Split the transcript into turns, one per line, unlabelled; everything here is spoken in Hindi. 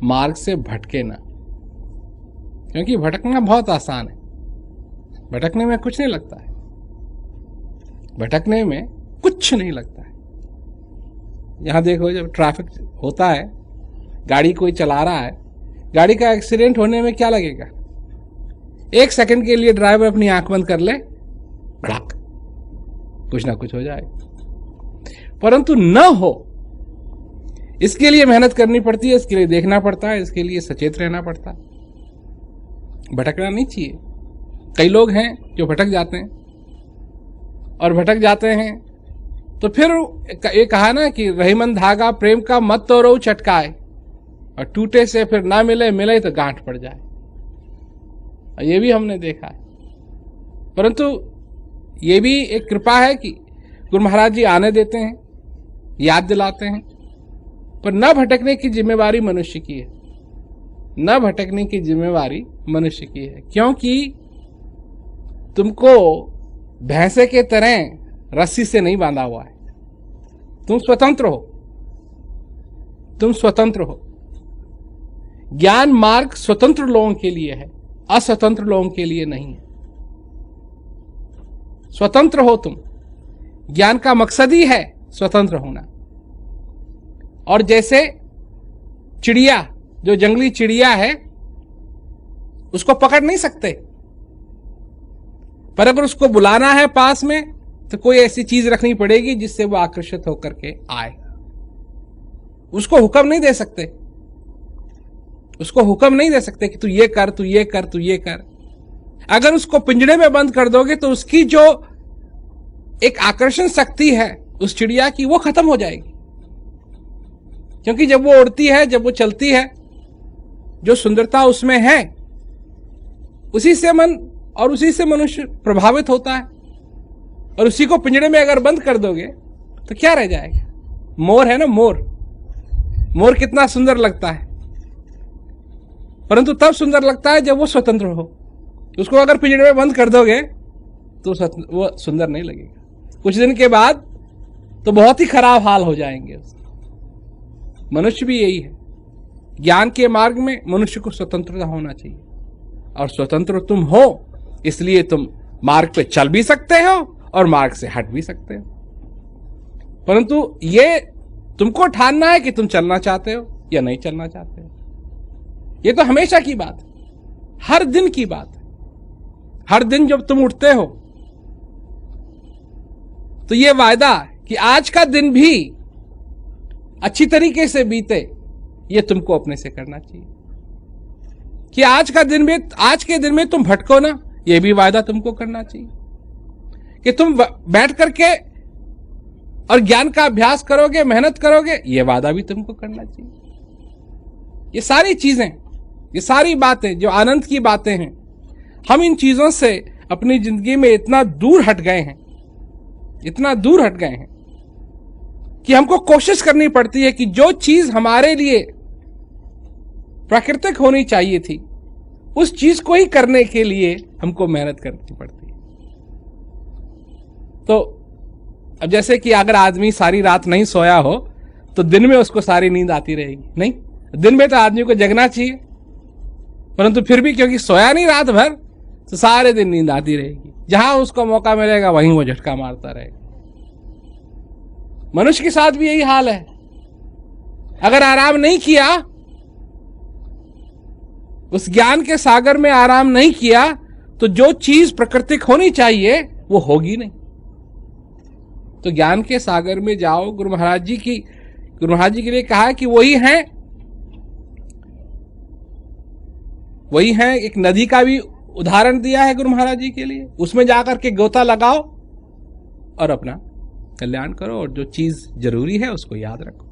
मार्ग से भटके ना, क्योंकि भटकना बहुत आसान है। भटकने में कुछ नहीं लगता है, भटकने में कुछ नहीं लगता है। यहां देखो, जब ट्रैफिक होता है, गाड़ी कोई चला रहा है, गाड़ी का एक्सीडेंट होने में क्या लगेगा? 1 सेकंड के लिए ड्राइवर अपनी आंख बंद कर ले, भड़ाक, कुछ ना कुछ हो जाए। परंतु न हो, इसके लिए मेहनत करनी पड़ती है, इसके लिए देखना पड़ता है, इसके लिए सचेत रहना पड़ता है। भटकना नहीं चाहिए। कई लोग हैं जो भटक जाते हैं, और भटक जाते हैं तो फिर ये कहा ना कि रहीमन धागा प्रेम का मत तोड़ो चटकाए, और टूटे से फिर ना मिले, मिले तो गांठ पड़ जाए। ये भी हमने देखा है। परंतु ये भी एक कृपा है कि गुरु महाराज जी आने देते हैं, याद दिलाते हैं, पर न भटकने की जिम्मेवारी मनुष्य की है। न भटकने की जिम्मेवारी मनुष्य की है, क्योंकि तुमको भैंसे के तरह रस्सी से नहीं बांधा हुआ है। तुम स्वतंत्र हो, तुम स्वतंत्र हो। ज्ञान मार्ग स्वतंत्र लोगों के लिए है, अस्वतंत्र लोगों के लिए नहीं है। स्वतंत्र हो तुम। ज्ञान का मकसद ही है स्वतंत्र होना। और जैसे चिड़िया, जो जंगली चिड़िया है, उसको पकड़ नहीं सकते, पर अगर उसको बुलाना है पास में तो कोई ऐसी चीज रखनी पड़ेगी जिससे वो आकर्षित होकर के आए। उसको हुक्म नहीं दे सकते, उसको हुक्म नहीं दे सकते कि तू ये कर, तू ये कर, तू ये कर। अगर उसको पिंजड़े में बंद कर दोगे तो उसकी जो एक आकर्षण शक्ति है उस चिड़िया की, वो खत्म हो जाएगी। क्योंकि जब वो उड़ती है, जब वो चलती है, जो सुंदरता उसमें है, उसी से मन और उसी से मनुष्य प्रभावित होता है। और उसी को पिंजड़े में अगर बंद कर दोगे तो क्या रह जाएगा? मोर है ना, मोर। मोर कितना सुंदर लगता है, परंतु तब सुंदर लगता है जब वो स्वतंत्र हो। उसको अगर पिंजड़े में बंद कर दोगे तो वो सुंदर नहीं लगेगा। कुछ दिन के बाद तो बहुत ही खराब हाल हो जाएंगे। मनुष्य भी यही है। ज्ञान के मार्ग में मनुष्य को स्वतंत्रता होना चाहिए, और स्वतंत्र तुम हो, इसलिए तुम मार्ग पे चल भी सकते हो और मार्ग से हट भी सकते हो। परंतु ये तुमको ठानना है कि तुम चलना चाहते हो या नहीं चलना चाहते हो। ये तो हमेशा की बात है, हर दिन की बात है। हर दिन जब तुम उठते हो तो ये वायदा कि आज का दिन भी अच्छी तरीके से बीते, ये तुमको अपने से करना चाहिए। कि आज के दिन में तुम भटको ना, ये भी वायदा तुमको करना चाहिए। कि तुम बैठ करके और ज्ञान का अभ्यास करोगे, मेहनत करोगे, ये वादा भी तुमको करना चाहिए। ये सारी चीजें, ये सारी बातें जो आनंद की बातें हैं, हम इन चीजों से अपनी जिंदगी में इतना दूर हट गए हैं, इतना दूर हट गए हैं कि हमको कोशिश करनी पड़ती है कि जो चीज हमारे लिए प्राकृतिक होनी चाहिए थी, उस चीज को ही करने के लिए हमको मेहनत करनी पड़ती है। तो अब जैसे कि अगर आदमी सारी रात नहीं सोया हो तो दिन में उसको सारी नींद आती रहेगी? नहीं, दिन में तो आदमी को जगना चाहिए, परंतु फिर भी क्योंकि सोया नहीं रात भर, तो सारे दिन नींद आती रहेगी। जहां उसको मौका मिलेगा वहीं वो झटका मारता रहेगा। मनुष्य के साथ भी यही हाल है। अगर आराम नहीं किया, उस ज्ञान के सागर में आराम नहीं किया, तो जो चीज प्राकृतिक होनी चाहिए वो होगी नहीं। तो ज्ञान के सागर में जाओ। गुरु महाराज जी के लिए कहा कि वही है। एक नदी का भी उदाहरण दिया है गुरु महाराज जी के लिए। उसमें जाकर के गोता लगाओ और अपना कल्याण करो, और जो चीज जरूरी है उसको याद रखो।